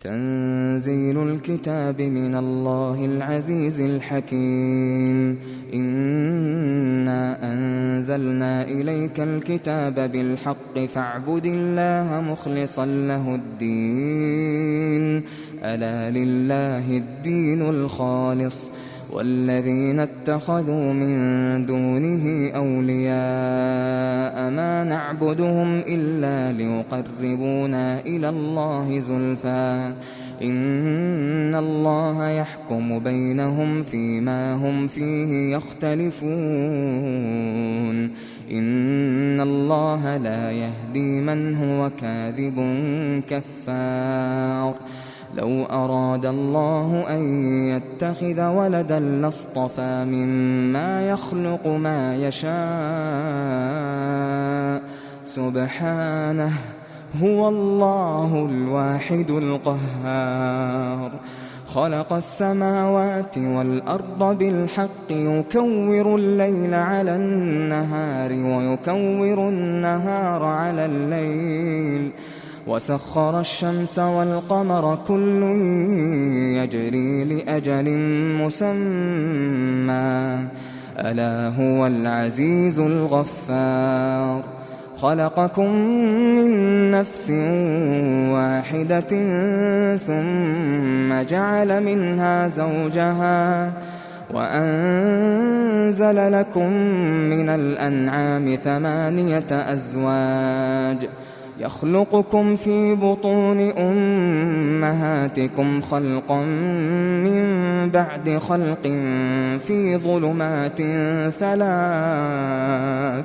تنزيل الكتاب من الله العزيز الحكيم. إنا أنزلنا إليك الكتاب بالحق فاعبد الله مخلصا له الدين، ألا لله الدين الخالص، والذين اتخذوا من دونه أولياء ما نعبدهم إلا ليقربونا إلى الله زلفى إن الله يحكم بينهم فيما هم فيه يختلفون. إن الله لا يهدي من هو كاذب كفار. لو أراد الله أن يتخذ ولدا لاصطفى مما يخلق ما يشاء، سبحانه، هو الله الواحد القهار. خلق السماوات والأرض بالحق يكور الليل على النهار ويكور النهار على الليل، وسخر الشمس والقمر كل يجري لأجل مسمى، ألا هو العزيز الغفار. خلقكم من نفس واحدة ثم جعل منها زوجها وأنزل لكم من الأنعام 8 أزواج يخلقكم في بطون أمهاتكم خلقا من بعد خلق في ظلمات 3،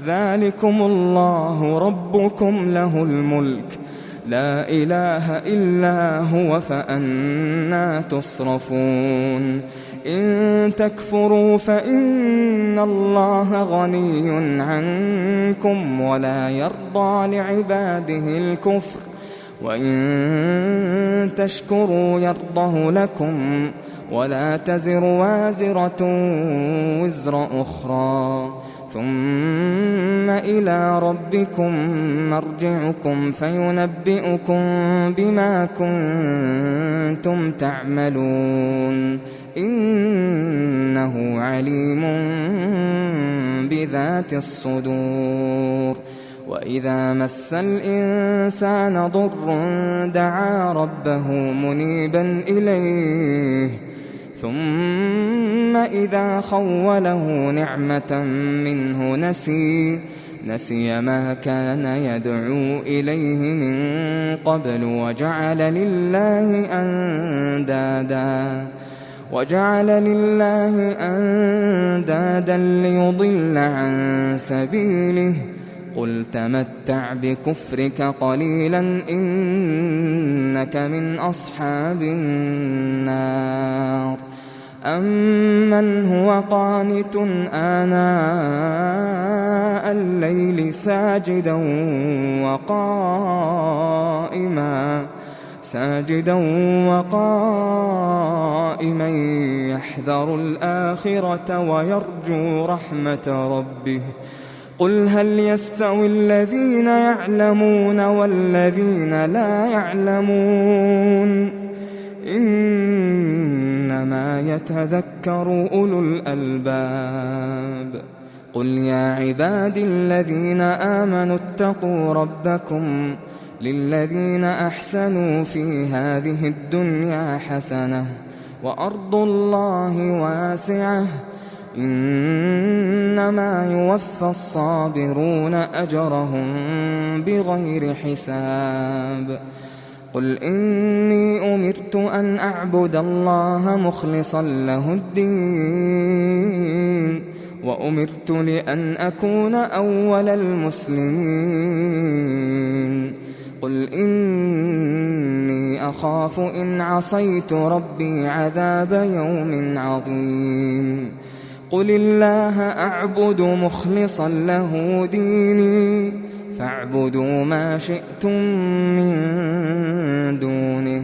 ذلكم الله ربكم له الملك لا إله إلا هو فأنى تصرفون. إن تكفروا فإن الله غني عنكم ولا يرضى لعباده الكفر، وإن تشكروا يرضه لكم ولا تزر وازرة وزر أخرى، ثم إلى ربكم مرجعكم فينبئكم بما كنتم تعملون، إنه عليم بذات الصدور. وإذا مس الإنسان ضر دعا ربه منيبا إليه، ثم إذا خوله نعمة منه نسي ما كان يدعو إليه من قبل وجعل لله أندادا ليضل عن سبيله. قل تمتع بكفرك قليلا إنك من أصحاب النار. أمن هو قانت آناء الليل ساجدا وقائما يحذر الآخرة ويرجو رحمة ربه. قل هل يستوي الذين يعلمون والذين لا يعلمون؟ إنما يتذكر أولو الألباب. قل يا عبادي الذين آمنوا اتقوا ربكم للذين أحسنوا في هذه الدنيا حسنة وأرض الله واسعة إنما يوفى الصابرون أجرهم بغير حساب. قل إني أمرت أن أعبد الله مخلصا له الدين وأمرت لأن أكون أول المسلمين. قل إني أخاف إن عصيت ربي عذاب يوم عظيم. قل الله أعبد مخلصا له ديني فاعبدوا ما شئتم من دونه.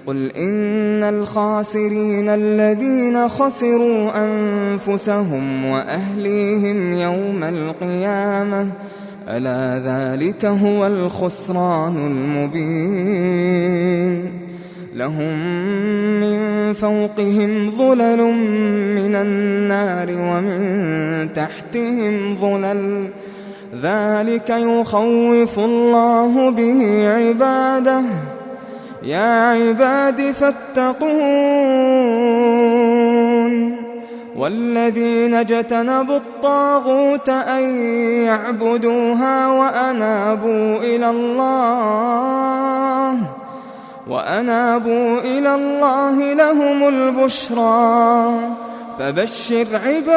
قل إن الخاسرين الذين خسروا أنفسهم وأهليهم يوم القيامة ألا ذلك هو الخسران المبين. لهم من فوقهم ظلل من النار ومن تحتهم ظلل ذلك يخوف الله به عباده يا عباد فاتقون والذين اجتنبوا الطاغوت أن يعبدوها وأنابوا إلى الله لهم البشرى فبشر عباد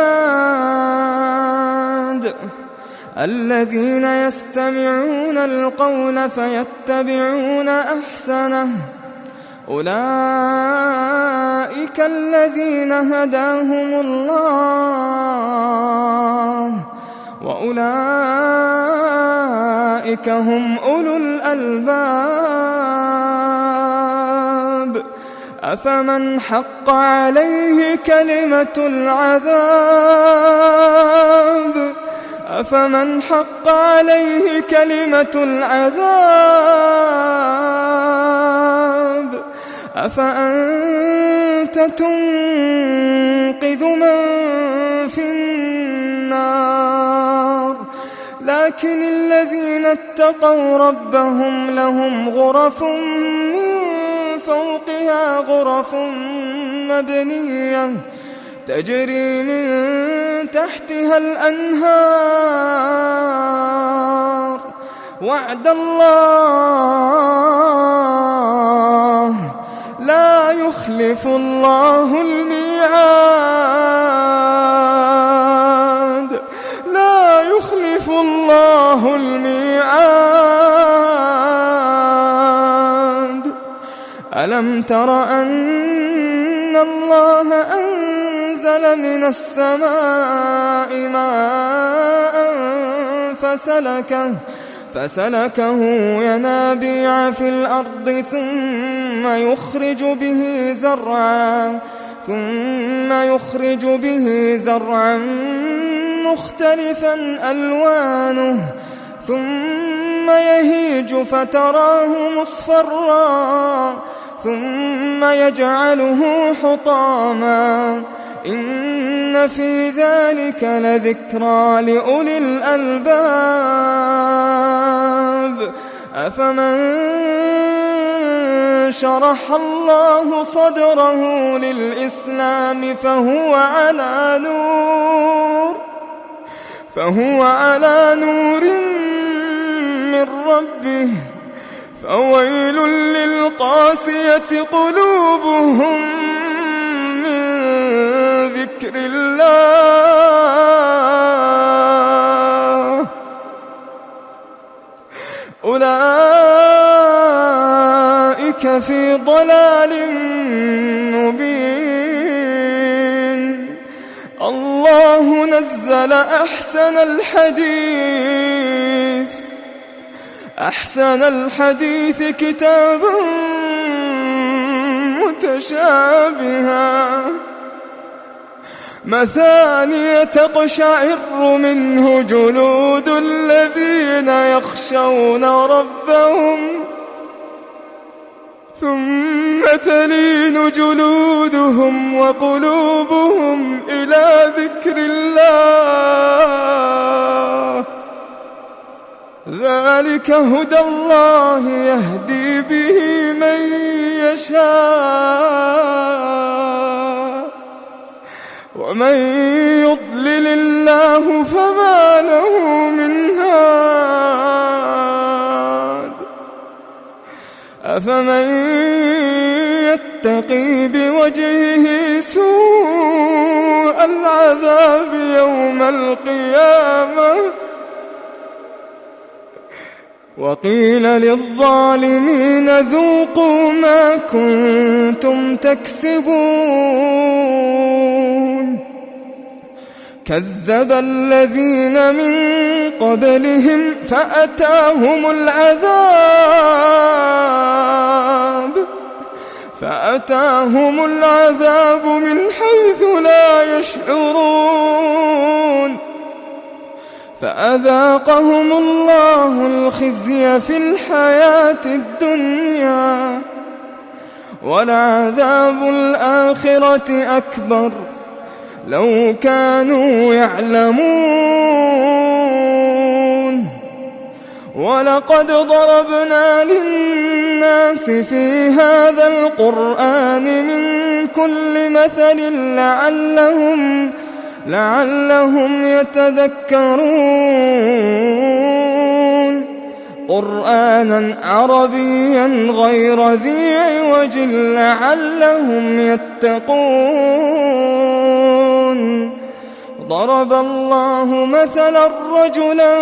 الذين يستمعون القول فيتبعون أحسنه أولئك الذين هداهم الله وأولئك هم أولو الألباب أفمن حق عليه كلمة العذاب أفأنت تنقذ من في النار لكن الذين اتقوا ربهم لهم غرف من فوقها غرف مبنية تجري من تحتها الأنهار وعد الله لا يخلف الله الميعاد ألم تر أن الله أنزل من السماء ماء فسلكه ينابيع في الأرض ثم يخرج به زرعا مختلفا ألوانه ثم يهيج فتراه مصفرا ثم يجعله حطاما إن في ذلك لذكرى لأولي الألباب أفمن شرح الله صدره للإسلام فهو على نور من ربه فويل للقاسية قلوبهم من ذكر الله أولئك في ضلال مبين الله نزل أحسن الحديث كتابا متشابها مثانية تقشعر منه جلود الذين يخشون ربهم ثم تلين جلودهم وقلوبهم إلى ذكر الله ذلك هدى الله يهدي به من يشاء ومن يضلل الله فما له من هاد أفمن يتقي بوجهه سوء العذاب يوم القيامة وقيل للظالمين ذوقوا ما كنتم تكسبون كذب الذين من قبلهم فأتاهم العذاب من حيث لا يشعرون فأذاقهم الله الخزي في الحياة الدنيا ولعذاب الآخرة أكبر لو كانوا يعلمون ولقد ضربنا للناس في هذا القرآن من كل مثل لعلهم يتذكرون قرآنا عربيا غير ذي عوج لعلهم يتقون ضرب الله مثلا رجلا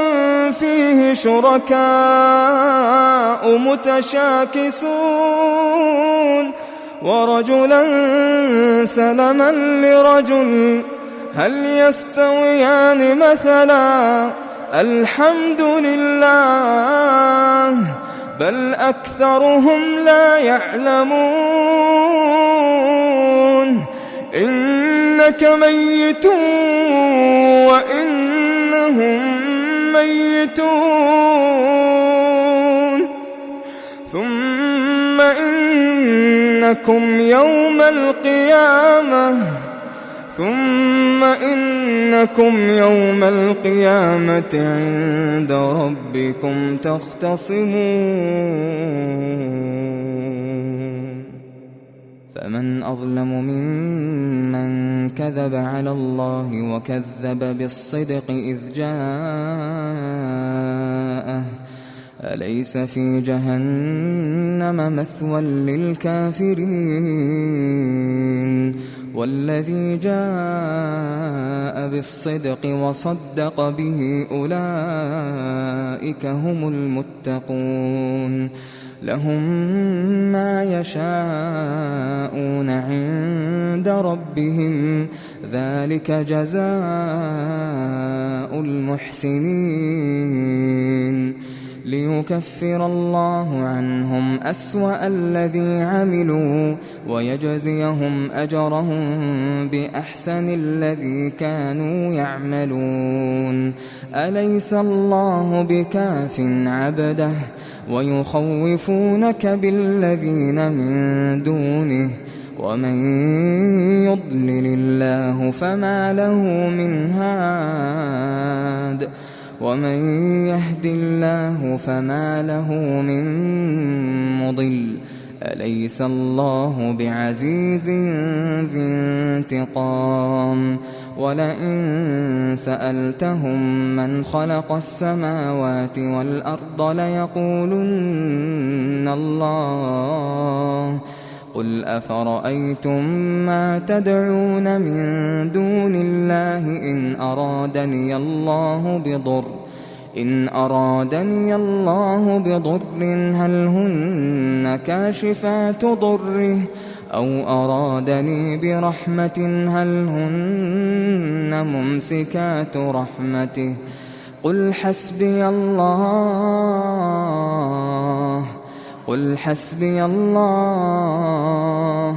فيه شركاء متشاكسون ورجلا سلما لرجل هل يستويان مثلا الحمد لله بل أكثرهم لا يعلمون إنك ميت وإنهم ميتون ثم إنكم يوم القيامة عند ربكم تختصمون فمن أظلم ممن كذب على الله وكذب بالصدق إذ جاءه أليس في جهنم مثوى للكافرين والذي جاء بالصدق وصدق به أولئك هم المتقون لهم ما يشاءون عند ربهم ذلك جزاء المحسنين ليكفر الله عنهم أسوأ الذي عملوا ويجزيهم أجرهم بأحسن الذي كانوا يعملون أليس الله بكاف عبده ويخوفونك بالذين من دونه ومن يضلل الله فما له من هاد ومن يهد الله فما له من مضل أليس الله بعزيز ذي انتقام ولئن سألتهم من خلق السماوات والأرض ليقولن الله قل أفرأيتم ما تدعون من دون الله إن أرادني الله بضر هل هن كاشفات ضره أو أرادني برحمة هل هن ممسكات رحمته قل حسبي الله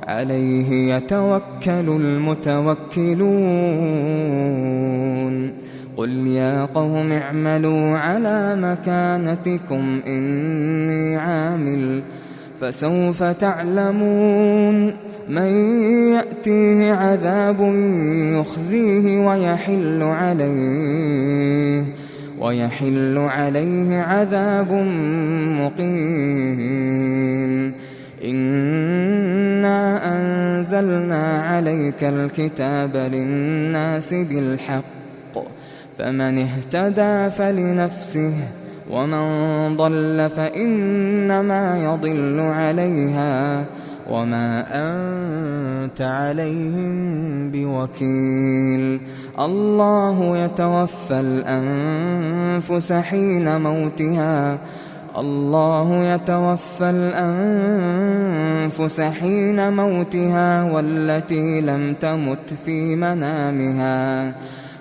عليه يتوكل المتوكلون قل يا قوم اعملوا على مكانتكم إني عامل فسوف تعلمون من يأتيه عذاب يخزيه ويحل عليه عذاب مقيم إنا أنزلنا عليك الكتاب للناس بالحق فمن اهتدى فلنفسه ومن ضل فإنما يضل عليها وما أنت عليهم بوكيل الله يتوفى الأنفس حين موتها والتي لم تمت في منامها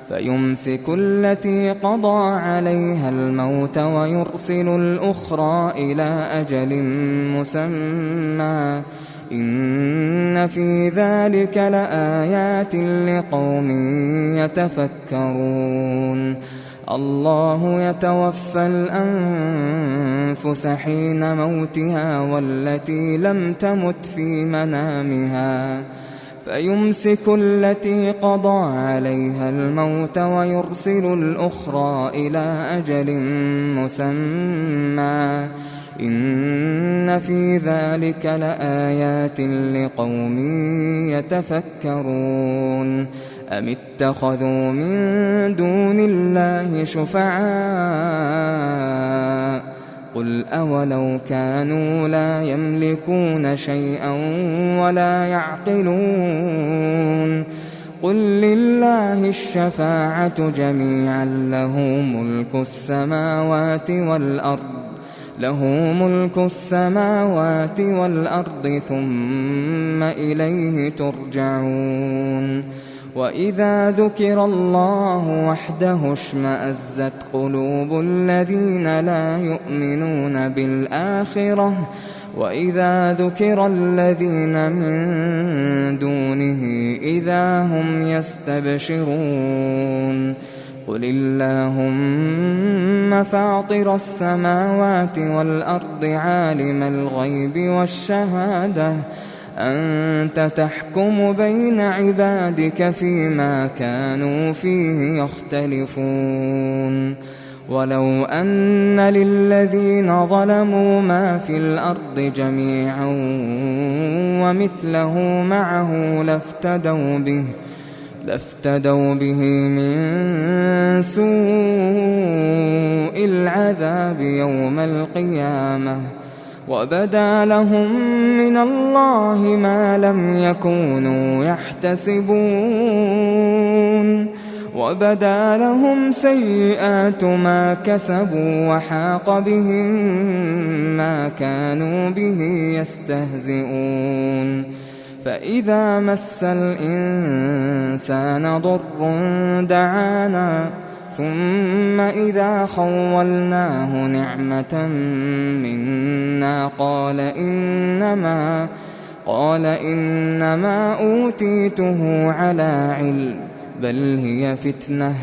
فيمسك التي قضى عليها الموت ويرسل الأخرى إلى أجل مسمى إن في ذلك لآيات لقوم يتفكرون الله يتوفى الأنفس حين موتها والتي لم تمت في منامها فيمسك التي قضى عليها الموت ويرسل الأخرى إلى أجل مسمى إن في ذلك لآيات لقوم يتفكرون أم اتخذوا من دون الله شفعاء قل أولو كانوا لا يملكون شيئا ولا يعقلون قل لله الشفاعة جميعا له ملك السماوات والأرض ثم إليه ترجعون وإذا ذكر الله وحده اشمأزت قلوب الذين لا يؤمنون بالآخرة وإذا ذكر الذين من دونه إذا هم يستبشرون قل اللهم فاطر السماوات والأرض عالم الغيب والشهادة أنت تحكم بين عبادك فيما كانوا فيه يختلفون ولو أن للذين ظلموا ما في الأرض جميعا ومثله معه لافتدوا به من سوء العذاب يوم القيامة وبدا لهم من الله ما لم يكونوا يحتسبون وبدا لهم سيئات ما كسبوا وحاق بهم ما كانوا به يستهزئون فإذا مس الإنسان ضر دعانا ثم إذا خولناه نعمة منا قال إنما أوتيته على علم بل هي فتنة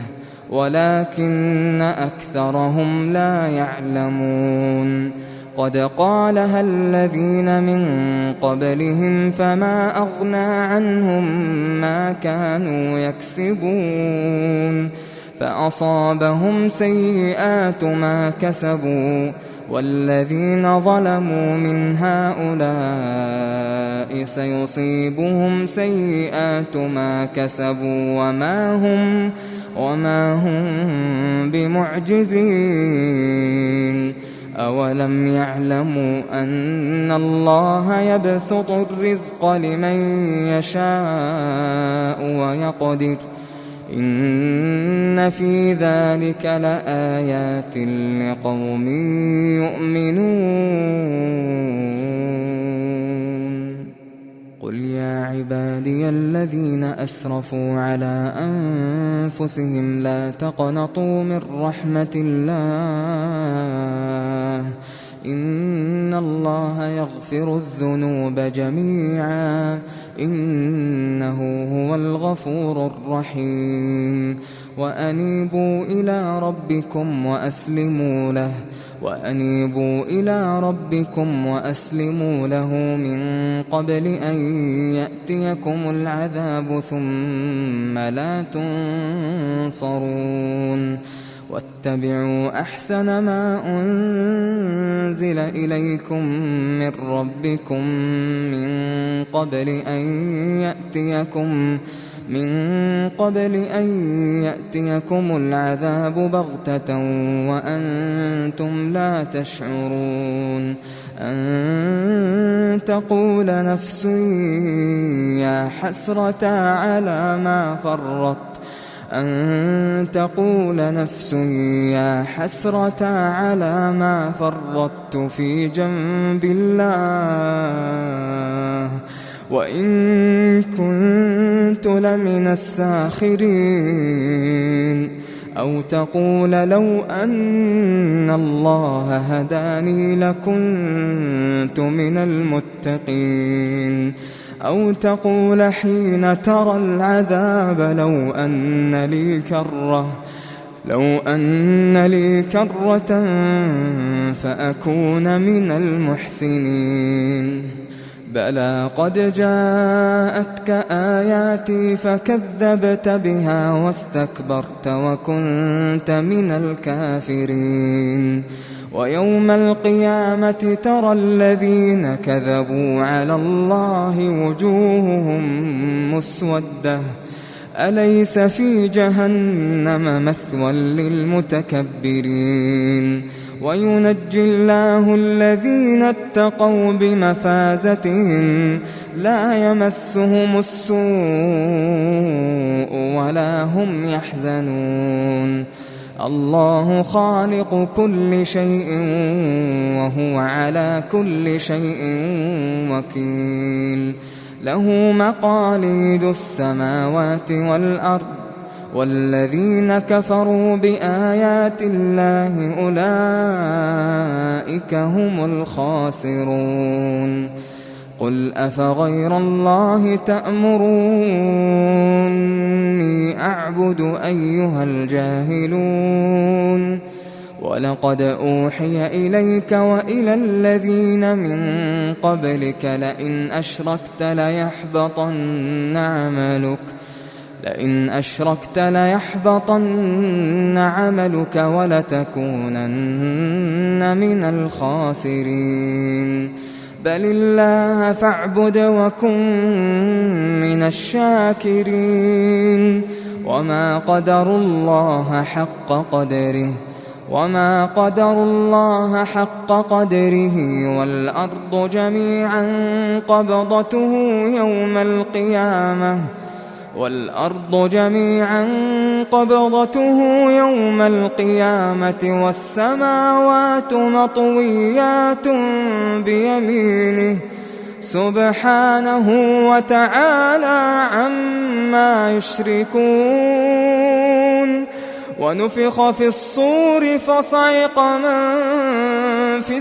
ولكن أكثرهم لا يعلمون قد قالها الذين من قبلهم فما أغنى عنهم ما كانوا يكسبون فأصابهم سيئات ما كسبوا والذين ظلموا من هؤلاء سيصيبهم سيئات ما كسبوا وما هم بمعجزين أولم يعلموا أن الله يبسط الرزق لمن يشاء ويقدر إن في ذلك لآيات لقوم يؤمنون قل يا عبادي الذين أسرفوا على أنفسهم لا تقنطوا من رحمة الله إن الله يغفر الذنوب جميعا إنه هو الغفور الرحيم وأنيبوا إلى ربكم وأسلموا له من قبل أن يأتيكم العذاب ثم لا تنصرون واتبعوا أحسن ما أنزل إليكم من ربكم من قبل أن يأتيكم العذاب بغتة وأنتم لا تشعرون أن تقول نفس يا حسرة على ما فرطت في جنب الله وإن كنت لمن الساخرين أو تقول لو أن الله هداني لكنت من المتقين أو تقول حين ترى العذاب لو أن لي كرة لو أن لي كرة فأكون من المحسنين بلى قد جاءتك آياتي فكذبت بها واستكبرت وكنت من الكافرين ويوم القيامة ترى الذين كذبوا على الله وجوههم مسودة أليس في جهنم مثوى للمتكبرين وينجي الله الذين اتقوا بمفازتهم لا يمسهم السوء ولا هم يحزنون الله خالق كل شيء وهو على كل شيء وكيل له مقاليد السماوات والأرض والذين كفروا بآيات الله أولئك هم الخاسرون قل أفغير الله تأمروني أعبد أيها الجاهلون ولقد أوحي إليك وإلى الذين من قبلك لئن أشركت ليحبطن عملك ولتكونن من الخاسرين بل الله فاعبد وكن من الشاكرين وما قدروا الله حق قدره والأرض جميعا قبضته يوم القيامة والسماوات مطويات بيمينه سبحانه وتعالى عما يشركون ونفخ في الصور فصعق من في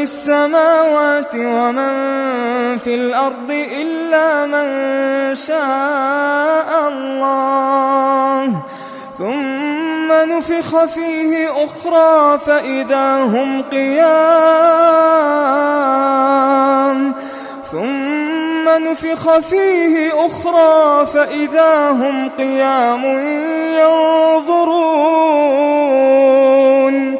السماوات ومن في الأرض إلا من شاء الله ثم نفخ فيه أخرى فإذا هم قيام ينظرون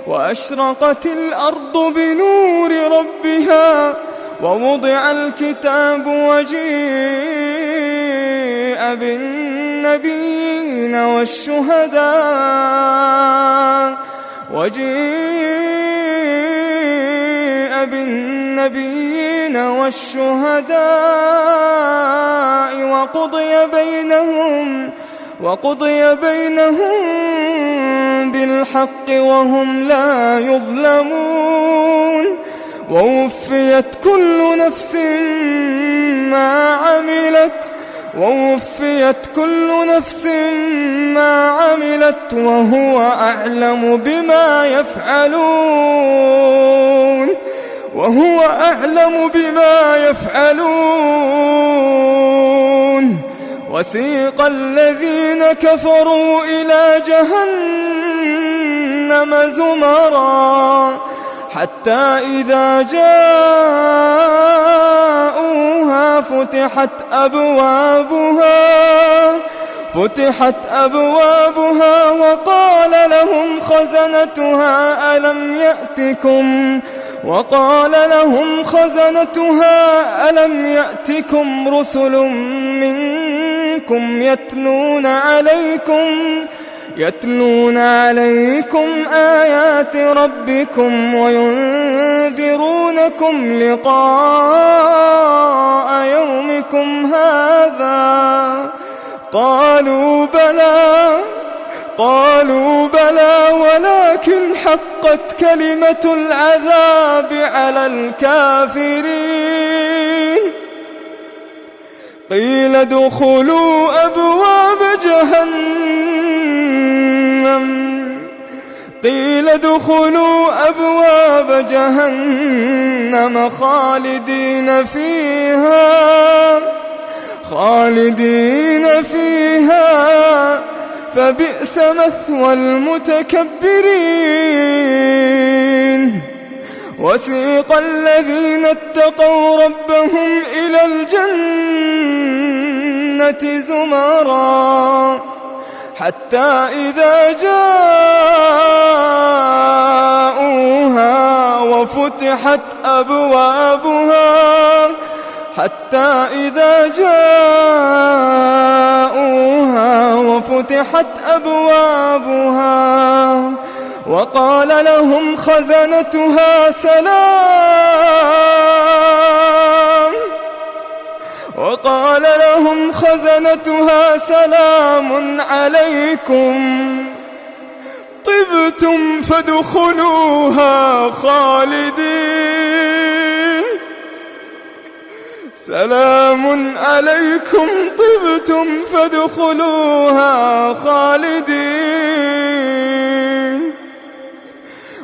وأشرقت الأرض بنور ربها ووضع الكتاب وجيء بالنبيين والشهداء وقضي بينهم بالحق وهم لا يظلمون ووفيت كل نفس ما عملت وهو أعلم بما يفعلون وسيق الذين كفروا إلى جهنم زمرا حتى إذا جاءوها فتحت أبوابها وقال لهم خزنتها ألم يأتكم رسل منكم يتلون عليكم آيات ربكم وينذرونكم لقاء يومكم هذا قالوا بلى ولكن حقت كلمة العذاب على الكافرين قيل ادخلوا أبواب جهنم خالدين فيها خالدين فيها فبئس مثوى المتكبرين وسيق الذين اتقوا ربهم إلى الجنة زمرا حتى إذا جاءوها وفتحت أبوابها وقال لهم خزنتها سلام عليكم طبتم فادخلوها خالدين سلام عليكم طبتم فادخلوها خالدين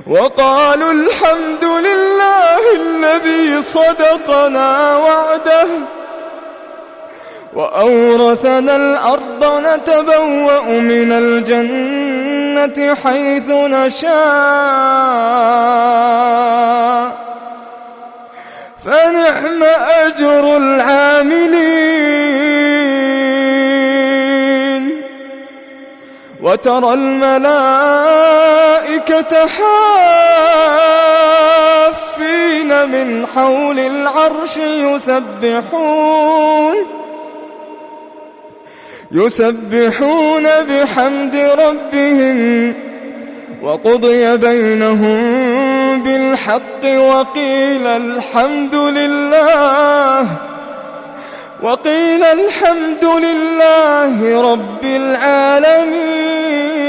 وقالوا الحمد لله الذي صدقنا وعده وأورثنا الأرض نتبوأ من الجنة حيث نشاء فنعم أجر العاملين وترى الملائكة حافين من حول العرش يسبحون بحمد ربهم وقضي بينهم بالحق وقيل الحمد لله رب العالمين.